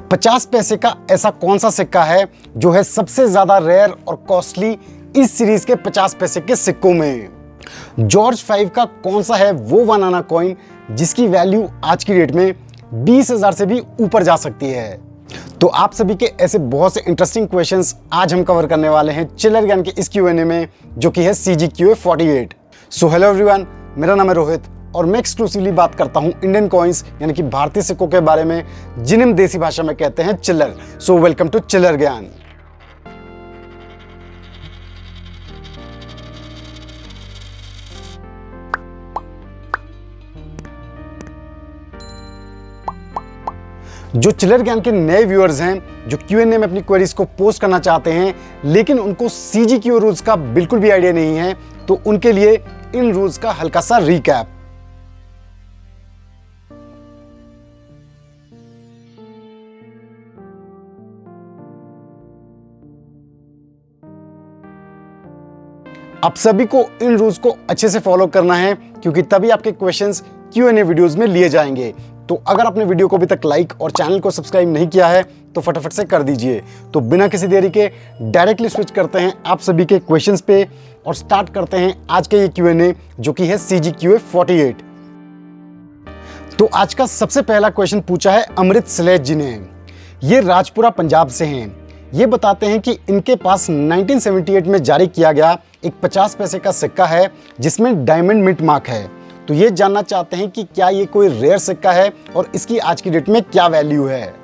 50 पैसे का ऐसा कौन सा सिक्का है जो है सबसे ज्यादा रेयर और कॉस्टली इस सीरीज के 50 पैसे के सिक्कों में? जॉर्ज 5 का कौन सा है वो 1 आना कॉइन जिसकी वैल्यू आज की डेट में 20,000 से भी ऊपर जा सकती है? तो आप सभी के ऐसे बहुत से इंटरेस्टिंग क्वेश्चंस आज हम कवर करने वाले हैं चिल्लर ज्ञान के इस Q&A में, जो कि है CGQA 48। सो हेलो एवरीवन, मेरा नाम है रोहित और मैं एक्सक्लूसिवली बात करता हूं इंडियन कॉइन्स यानी कि भारतीय सिक्कों के बारे में, जिन्हें हम देसी भाषा में कहते हैं चिल्लर। सो वेलकम टू चिल्लर ज्ञान। जो चिल्लर ज्ञान के नए व्यूअर्स हैं जो Q&A में अपनी क्वेरीज को पोस्ट करना चाहते हैं लेकिन उनको CGQA रूल्स का बिल्कुल भी आइडिया नहीं है, तो उनके लिए इन रूल्स का हल्का सा रिकैप। आप सभी को इन रूल्स को अच्छे से फॉलो करना है क्योंकि तभी आपके क्वेश्चंस Q&A वीडियोस में लिए जाएंगे। तो अगर आपने वीडियो को अभी तक लाइक और चैनल को सब्सक्राइब नहीं किया है तो फटाफट से कर दीजिए। तो बिना किसी देरी के डायरेक्टली स्विच करते हैं आप सभी के क्वेश्चंस पे और स्टार्ट करते हैं आज के ये Q&A, जो कि है CGQA 48। तो आज का सबसे पहला क्वेश्चन पूछा है अमृत सलेज जी ने। ये राजपुरा पंजाब से हैं। ये बताते हैं कि इनके पास 1978 में जारी किया गया एक 50 पैसे का सिक्का है जिसमें डायमंड मिंट मार्क है। तो ये जानना चाहते हैं कि क्या ये कोई रेयर सिक्का है और इसकी आज की डेट में क्या वैल्यू है।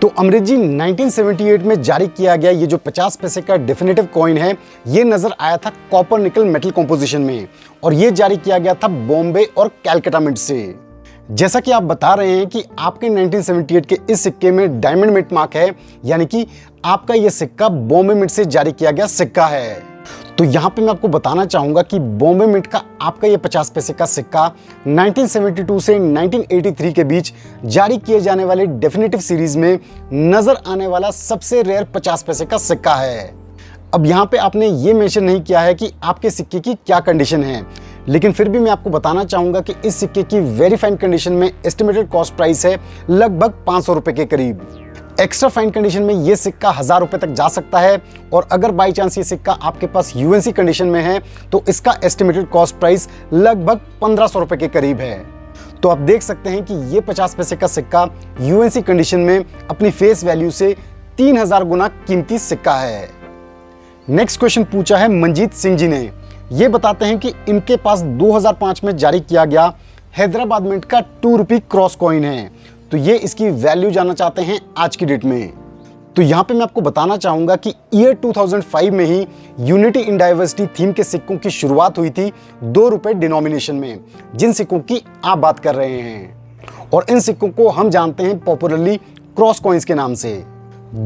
तो अमृत जी, 1978 में जारी किया गया ये जो 50 पैसे का डेफिनेटिव कॉइन है, ये नजर आया था कॉपर निकल मेटल कॉम्पोजिशन में और ये जारी किया गया था बॉम्बे और कैलकाटा मिंट से। जैसा कि आप बता रहे हैं कि आपके 1978 के इस सिक्के में डायमंड मिंट मार्क है, यानी कि आपका ये सिक्का बॉम्बे मिंट से जारी किया गया सिक्का है। तो यहाँ पे मैं आपको बताना चाहूंगा कि बॉम्बे मिंट का आपका ये 50 पैसे का सिक्का 1972 से 1983 के बीच जारी किए जाने वाले डेफिनेटिव सीरीज में नजर आने वाला सबसे रेयर 50 पैसे का सिक्का है। अब यहाँ पे आपने ये मेंशन नहीं किया है कि आपके सिक्के की क्या कंडीशन है, लेकिन फिर भी मैं आपको बताना चाहूंगा कि इस सिक्के की वेरी फाइन कंडीशन में एस्टिमेटेड कॉस्ट प्राइस है लगभग 500 रुपए के करीब। एक्स्ट्रा फाइन कंडीशन में ये सिक्का 1000 रुपए तक जा सकता है और अगर बाई चांस ये सिक्का आपके पास UNC कंडीशन में है तो इसका एस्टिमेटेड कॉस्ट प्राइस लगभग 1500 रुपए के करीब है। तो आप देख सकते हैं कि ये 50 पैसे का सिक्का UNC कंडीशन में अपनी फेस वैल्यू से 3000 गुना कीमती सिक्का है। नेक्स्ट क्वेश्चन पूछा है मंजीत सिंह जी ने। ये बताते हैं कि इनके पास 2005 में जारी किया गया हैदराबाद मिंट का 2 रुपी क्रॉस कॉइन है। तो ये इसकी वैल्यू जानना चाहते हैं आज की डेट में। तो यहाँ पे मैं आपको बताना चाहूंगा कि ईयर 2005 में ही यूनिटी इन डाइवर्सिटी थीम के सिक्कों की शुरुआत हुई थी 2 रुपए डिनोमिनेशन में, जिन सिक्कों की आप बात कर रहे हैं। और इन सिक्कों को हम जानते हैं पॉपुलरली क्रॉस कॉइन्स के नाम से।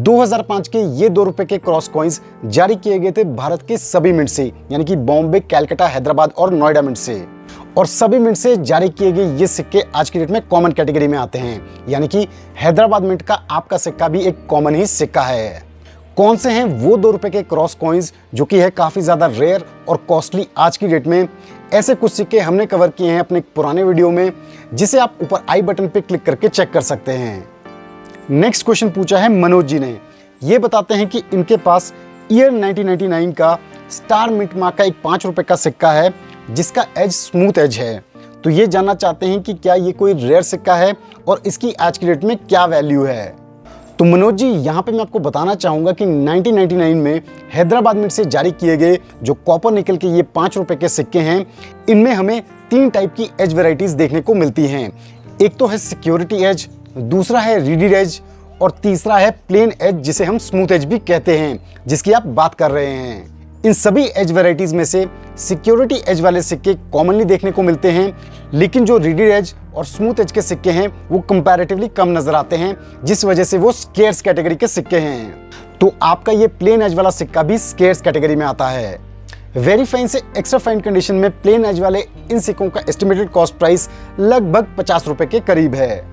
2005 के ये 2 रुपए के क्रॉस कॉइन्स जारी किए गए थे भारत के सभी मिंट से, यानी कि बॉम्बे, कैलकाटा, हैदराबाद और नोएडा मिंट से। और सभी मिंट से जारी किए गए ये सिक्के आज की डेट में कॉमन कैटेगरी में आते हैं, यानी कि हैदराबाद मिंट का आपका सिक्का भी एक कॉमन ही सिक्का है। कौन से हैं वो 2 रुपए के क्रॉस कॉइन्स जो कि है काफी ज्यादा रेयर और कॉस्टली आज की डेट में? ऐसे कुछ सिक्के हमने कवर किए हैं अपने पुराने वीडियो में, जिसे आप ऊपर आई बटन पे क्लिक करके चेक कर सकते हैं। नेक्स्ट क्वेश्चन पूछा है मनोज जी ने। ये बताते हैं कि इनके पास ईयर 1999 का स्टार मिंट मार्क का एक 5 रुपए का सिक्का है जिसका एज स्मूथ एज है। तो ये जानना चाहते हैं कि क्या ये कोई रेयर सिक्का है और इसकी आज की डेट में क्या वैल्यू है। तो मनोज जी, यहाँ पे मैं आपको बताना चाहूंगा कि 1999 में हैदराबाद मिंट से जारी किए गए जो कॉपर निकल के ये 5 रुपए के सिक्के हैं, इनमें हमें 3 टाइप की एज वेराइटीज देखने को मिलती हैं। एक तो है सिक्योरिटी एज, दूसरा है रीडेड एज और तीसरा है प्लेन एज, जिसे हम स्मूथ एज भी कहते हैं, जिसकी आप बात कर रहे हैं। इन सभी एज वैरायटीज में से सिक्योरिटी एज वाले सिक्के कॉमनली देखने को मिलते हैं, लेकिन जो रीडेड एज और स्मूथ एज के सिक्के हैं वो कंपैरेटिवली कम नजर आते हैं, जिस वजह से वो स्केर्स कैटेगरी के सिक्के हैं। तो आपका ये प्लेन एज वाला सिक्का भी स्केर्स कैटेगरी में आता है। वेरी फाइन से एक्स्ट्रा फाइन कंडीशन में प्लेन एज वाले इन सिक्कों का एस्टिमेटेड कॉस्ट प्राइस लगभग 50 रुपए के करीब है।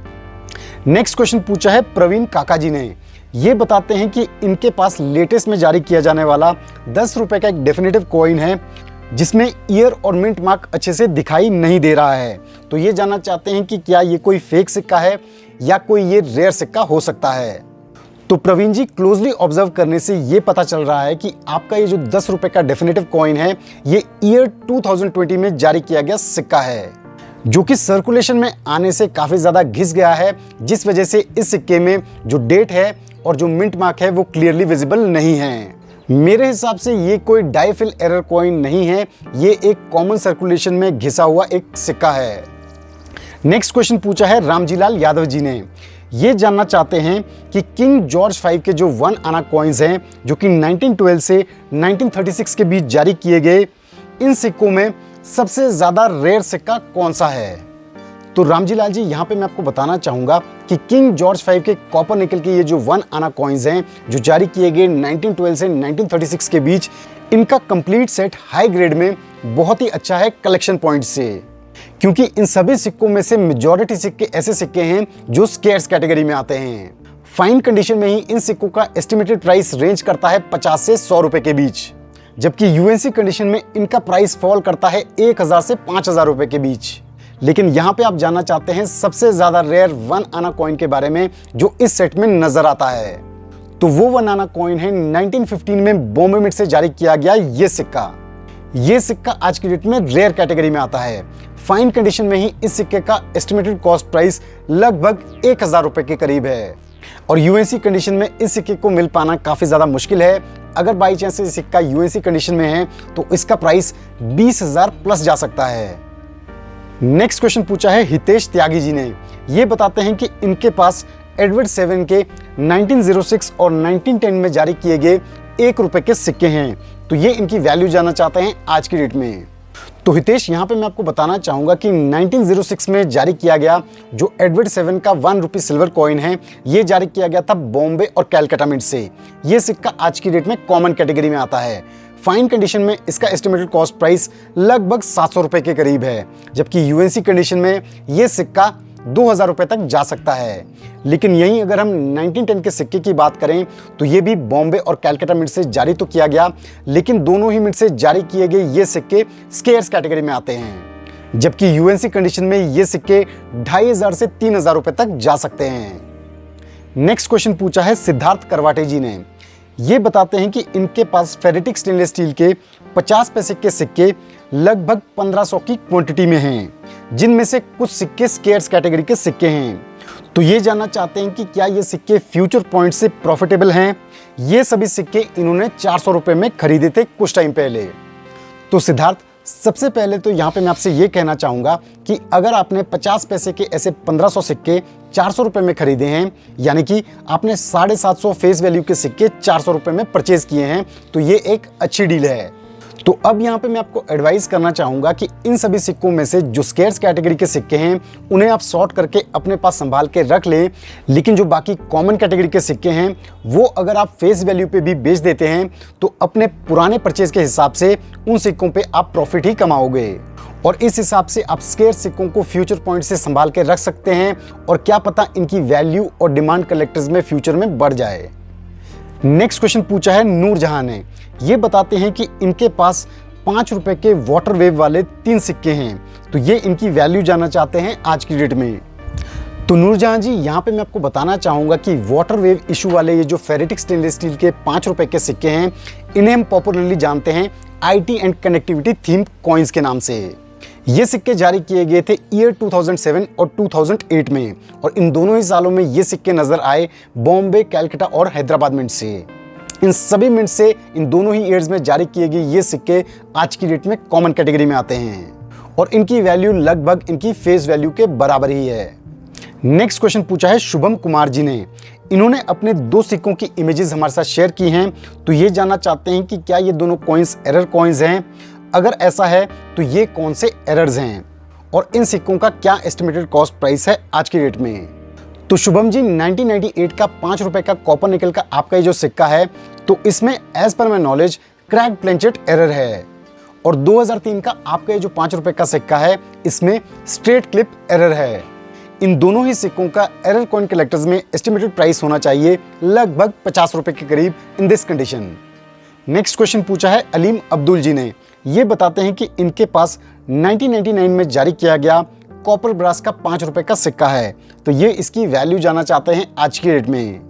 नेक्स्ट क्वेश्चन पूछा है प्रवीण काका जी ने। ये बताते हैं कि इनके पास लेटेस्ट में जारी किया जाने वाला 10 रुपए का एक डेफिनेटिव कॉइन है जिसमें ईयर और मिंट मार्क अच्छे से दिखाई नहीं दे रहा है। तो ये जानना चाहते हैं कि क्या ये कोई फेक सिक्का है या कोई ये रेयर सिक्का हो सकता है। तो प्रवीण जी, क्लोजली ऑब्जर्व करने से ये पता चल रहा है कि आपका ये जो 10 रुपए का डेफिनेटिव कॉइन है, ये ईयर 2020 में जारी किया गया सिक्का है, जो कि सर्कुलेशन में आने से काफी ज्यादा घिस गया है, जिस वजह से इस सिक्के में जो डेट है और जो मिंट मार्क है वो क्लियरली विजिबल नहीं है। मेरे हिसाब से ये कोई डाईफिल एरर कॉइन नहीं है, ये एक कॉमन सर्कुलेशन में घिसा हुआ एक सिक्का है। नेक्स्ट क्वेश्चन पूछा है रामजीलाल यादव जी ने। ये जानना चाहते हैं कि किंग जॉर्ज 5 के जो 1 आना कॉइन्स हैं, जो कि 1912 से 1936 के बीच जारी किए गए, इन सिक्कों में सबसे ज्यादा रेयर सिक्का कौन सा है? तो रामजीलाल जी, यहाँ पे मैं आपको बताना चाहूंगा कि किंग जॉर्ज 5 के कॉपर निकल के ये जो 1 आना कॉइन्स हैं, जो जारी किए गए 1912 से 1936 के बीच, इनका कंप्लीट सेट हाई ग्रेड में बहुत ही अच्छा है कलेक्शन पॉइंट से, क्योंकि इन सभी सिक्कों में से मेजॉरिटी सिक्के ऐसे सिक्के हैं जो स्केर्स कैटेगरी में आते हैं। फाइन कंडीशन में ही इन सिक्कों का एस्टिमेटेड प्राइस रेंज करता है 50 से 100 रुपए के बीच, जबकि यूएनसी कंडीशन में इनका प्राइस फॉल करता है 1000 से 5000 रुपए के बीच। लेकिन यहाँ पे आप जानना चाहते हैं सबसे ज्यादा रेयर 1 आना कॉइन के बारे में जो इस सेट में नजर आता है, तो वो 1 आना कॉइन है 1915 में बॉम्बे मिंट से जारी किया गया ये सिक्का। ये सिक्का आज की डेट में रेयर कैटेगरी में आता है। फाइन कंडीशन में ही इस सिक्के का एस्टिमेटेड कॉस्ट प्राइस लगभग 1000 रुपए के करीब है, और यूएनसी कंडीशन में इस सिक्के को मिल पाना काफी ज्यादा मुश्किल है। अगर बाई चांस ये सिक्का यूएनसी कंडीशन में है तो इसका प्राइस 20,000 प्लस जा सकता है। नेक्स्ट क्वेश्चन पूछा है हितेश त्यागी जी ने। ये बताते हैं कि इनके पास एडवर्ड 7 के 1906 और 1910 में जारी किए गए 1 रुपए के सिक्के हैं, तो ये इनकी वैल्यू जानना चाहते हैं आज की डेट में। तो हितेश, यहाँ पे मैं आपको बताना चाहूंगा कि 1906 में जारी किया गया जो एडवर्ड 7 का 1 रुपी सिल्वर कॉइन है, ये जारी किया गया था बॉम्बे और कैलकाटा मिंट से। ये सिक्का आज की डेट में कॉमन कैटेगरी में आता है। फाइन कंडीशन में इसका एस्टिमेटेड कॉस्ट प्राइस लगभग 700 रुपए के करीब है, जबकि यूएनसी कंडीशन में ये सिक्का 2000 रुपए तक जा सकता है। लेकिन यहीं अगर हम 1910 के सिक्के की बात करें तो ये भी बॉम्बे और कैलकाटा मिंट से जारी तो किया गया, लेकिन दोनों ही मिंट से जारी किए गए ये सिक्के स्केर्स कैटेगरी में आते हैं, जबकि यूएनसी कंडीशन में ये सिक्के 2500 से 3000 रुपए तक जा सकते हैं। नेक्स्ट क्वेश्चन पूछा है सिद्धार्थ करवाटे जी ने। ये बताते हैं कि इनके पास फेरेटिक स्टेनलेस स्टील के 50 पैसे के सिक्के लगभग 1500 की क्वांटिटी में हैं, जिनमें से कुछ सिक्के स्केर्स कैटेगरी के सिक्के हैं। तो ये जानना चाहते हैं कि क्या ये सिक्के फ्यूचर पॉइंट से प्रॉफिटेबल हैं? ये सभी सिक्के इन्होंने 400 रुपए में खरीदे थे कुछ टाइम पहले। तो सिद्धार्थ, सबसे पहले तो यहाँ पे मैं आपसे ये कहना चाहूँगा कि अगर आपने 50 पैसे के ऐसे 1500 सिक्के 400 रुपए में खरीदे हैं, यानी कि आपने 750 फेस वैल्यू के सिक्के 400 रुपए में परचेज किए हैं, तो ये एक अच्छी डील है। तो अब यहाँ पे मैं आपको एडवाइस करना चाहूँगा कि इन सभी सिक्कों में से जो स्केर्स कैटेगरी के सिक्के हैं उन्हें आप सॉर्ट करके अपने पास संभाल के रख लें, लेकिन जो बाकी कॉमन कैटेगरी के सिक्के हैं वो अगर आप फेस वैल्यू पे भी बेच देते हैं तो अपने पुराने परचेज के हिसाब से उन सिक्कों पे आप प्रॉफिट ही कमाओगे, और इस हिसाब से आप स्केर्स सिक्कों को फ्यूचर पॉइंट से संभाल के रख सकते हैं, और क्या पता इनकी वैल्यू और डिमांड कलेक्टर्स में फ्यूचर में बढ़ जाए। नेक्स्ट क्वेश्चन पूछा है नूरजहां ने। ये बताते हैं कि इनके पास 5 रुपए के वाटर वेव वाले 3 सिक्के हैं, तो ये इनकी वैल्यू जानना चाहते हैं आज की डेट में। तो नूरजहां जी, यहाँ पे मैं आपको बताना चाहूँगा कि वाटर वेव इशू वाले ये जो फेरेटिक स्टेनलेस स्टील के 5 रुपए के सिक्के हैं, इन्हें हम पॉपुलरली जानते हैं IT and connectivity theme coins के नाम से। ये सिक्के जारी किए गए थे ईयर 2007 और 2008 में, और इन दोनों ही सालों में ये सिक्के नजर आए बॉम्बे, कैलकाटा और हैदराबाद मिंट से। इन सभी मिंट से इन दोनों ही ईयर्स में जारी किए गए ये सिक्के आज की डेट में कॉमन कैटेगरी में आते हैं, और इनकी वैल्यू लगभग इनकी फेस वैल्यू के बराबर ही है। नेक्स्ट क्वेश्चन पूछा है शुभम कुमार जी ने। इन्होंने अपने 2 सिक्कों की इमेजेस हमारे साथ शेयर की हैं, तो ये जानना चाहते हैं कि क्या ये दोनों कॉइन्स एरर कॉइन्स हैं, अगर ऐसा है तो ये कौन से एरर्स हैं, और इन सिक्कों का क्या एस्टिमेटेड कॉस्ट प्राइस है आज की डेट में। तो शुभम जी, 1998 का 5 रुपए का कॉपर निकल का आपका ये जो सिक्का है, तो इसमें एज पर my knowledge crack planchette error है, और 2003 का आपका ये जो 5 रुपए का सिक्का है, इसमें स्ट्रेट क्लिप एरर है। इन दोनों ही सिक्कों का एरर कॉइन कलेक्टर्स में एस्टिमेटेड प्राइस होना चाहिए लगभग 50 रुपए के करीब in this condition. Next question पूछा है अलीम अब्दुल जी ने। ये बताते हैं कि इनके पास 1999 में जारी किया गया कॉपर ब्रास का 5 रुपए का सिक्का है, तो ये इसकी वैल्यू जानना चाहते हैं आज की डेट में।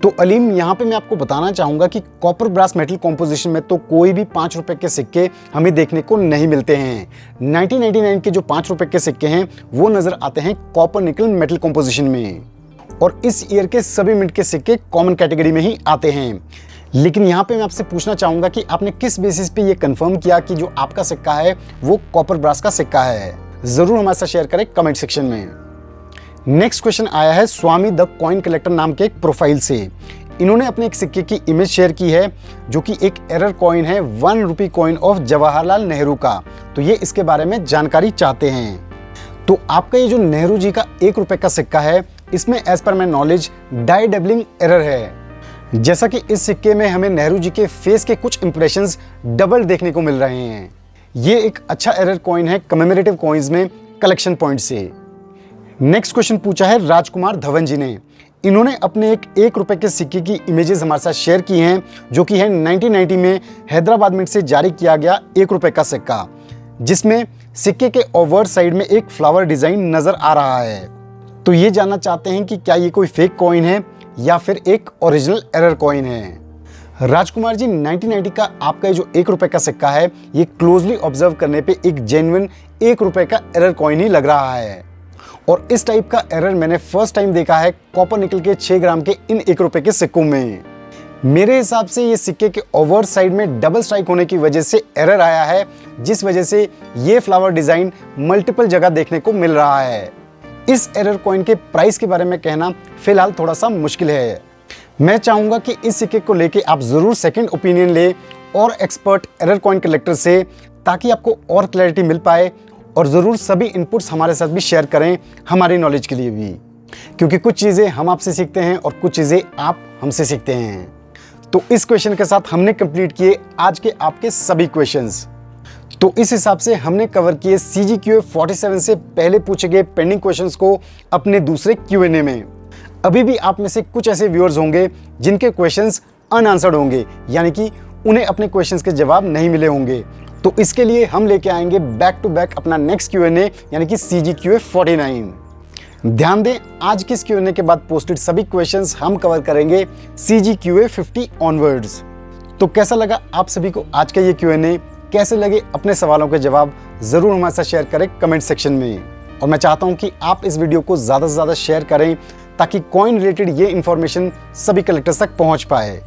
तो अलीम, यहाँ पे मैं आपको बताना चाहूंगा कि कॉपर ब्रास मेटल कॉम्पोजिशन में तो कोई भी 5 रुपए के सिक्के हमें देखने को नहीं मिलते हैं। 1999 के जो 5 रुपए के सिक्के हैं वो नजर आते हैं कॉपर निकल मेटल कॉम्पोजिशन में, और इस ईयर के सभी मिंट के सिक्के कॉमन कैटेगरी में ही आते हैं। लेकिन यहाँ पे मैं आपसे पूछना चाहूंगा कि आपने किस बेसिस पे ये कंफर्म किया कि जो आपका सिक्का है वो कॉपर ब्रास का सिक्का है? जरूर हमारे साथ शेयर करें कमेंट सेक्शन में। नेक्स्ट क्वेश्चन आया है स्वामी द कॉइन कलेक्टर नाम के एक प्रोफाइल से। इन्होंने अपने एक सिक्के की इमेज शेयर की है जो कि एक एरर कॉइन है 1 rupee coin of Jawaharlal Nehru का। तो ये इसके बारे में जानकारी चाहते हैं। तो आपका ये जो नेहरू जी का 1 रुपए का सिक्का है, इसमें एज पर my knowledge die doubling error है। जैसा कि इस सिक्के में हमें नेहरू जी के फेस के कुछ इंप्रेशंस डबल देखने को मिल रहे हैं। ये एक अच्छा एरर कॉइन है कमेमोरेटिव कॉइन्स में कलेक्शन पॉइंट से। नेक्स्ट क्वेश्चन पूछा है राजकुमार धवन जी ने। इन्होंने अपने एक 1 रुपए के सिक्के की इमेजेस हमारे साथ शेयर की हैं जो कि है 1990 में हैदराबाद मिंट से जारी किया गया 1 रुपए का सिक्का, जिसमें सिक्के के ओवर साइड में एक फ्लावर डिजाइन नजर आ रहा है। तो ये जानना चाहते हैं कि क्या ये कोई फेक कॉइन है या फिर एक ओरिजिनल एरर कॉइन है। राजकुमार जी, 1990 का आपका जो 1 रुपए का सिक्का है ये क्लोजली ऑब्जर्व करने पे एक जेन्युइन 1 रुपए का एरर कॉइन ही लग रहा है, और इस टाइप का एरर मैंने फर्स्ट टाइम देखा है कॉपर निकल के 6 ग्राम के इन 1 रुपए के सिक्कों में। मेरे हिसाब से ये सिक्के के ओवर साइड में डबल स्ट्राइक होने की वजह से एरर आया है, जिस वजह से ये फ्लावर डिजाइन मल्टीपल जगह देखने को मिल रहा है। इस एरर कॉइन के प्राइस के बारे में कहना फिलहाल थोड़ा सा मुश्किल है। मैं चाहूंगा कि इस सिक्के को लेके आप जरूर सेकंड ओपिनियन ले और एक्सपर्ट एरर कॉइन कलेक्टर से, ताकि आपको और क्लैरिटी मिल पाए, और ज़रूर सभी इनपुट्स हमारे साथ भी शेयर करें हमारी नॉलेज के लिए भी, क्योंकि कुछ चीज़ें हम आपसे सीखते हैं और कुछ चीज़ें आप हमसे सीखते हैं। तो इस क्वेश्चन के साथ हमने कंप्लीट किए आज के आपके सभी क्वेश्चंस। तो इस हिसाब से हमने कवर किए CGQA 47 से पहले पूछे गए पेंडिंग क्वेश्चंस को अपने दूसरे Q&A में। अभी भी आप में से कुछ ऐसे व्यूअर्स होंगे जिनके क्वेश्चंस अनआंसर्ड होंगे, यानी कि उन्हें अपने क्वेश्चंस के जवाब नहीं मिले होंगे। तो इसके लिए हम लेके आएंगे बैक टू बैक अपना नेक्स्ट Q&A, यानी कि CGQA 49। ध्यान दें, आज की इस Q&A के बाद पोस्टेड सभी क्वेश्चंस हम कवर करेंगे CGQA 50 ऑनवर्ड्स। तो कैसा लगा आप सभी को आज का ये Q&A? कैसे लगे अपने सवालों के जवाब जरूर हमारे साथ शेयर करें कमेंट सेक्शन में। और मैं चाहता हूं कि आप इस वीडियो को ज़्यादा से ज़्यादा शेयर करें ताकि कॉइन रिलेटेड ये इन्फॉर्मेशन सभी कलेक्टर्स तक पहुंच पाए।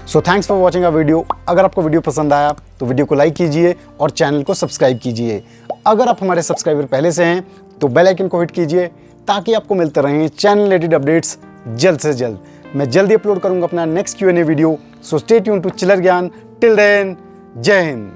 So thanks for watching our video. अगर आपको वीडियो पसंद आया तो वीडियो को लाइक कीजिए और चैनल को सब्सक्राइब कीजिए। अगर आप हमारे सब्सक्राइबर पहले से हैं तो बेल आइकन को हिट कीजिए ताकि आपको मिलते रहें चैनल रिलेटेड अपडेट्स जल्द से जल्द। मैं जल्दी अपलोड करूंगा अपना next Q&A video. So stay tune to chiller Gyan. Till then, जय हिंद।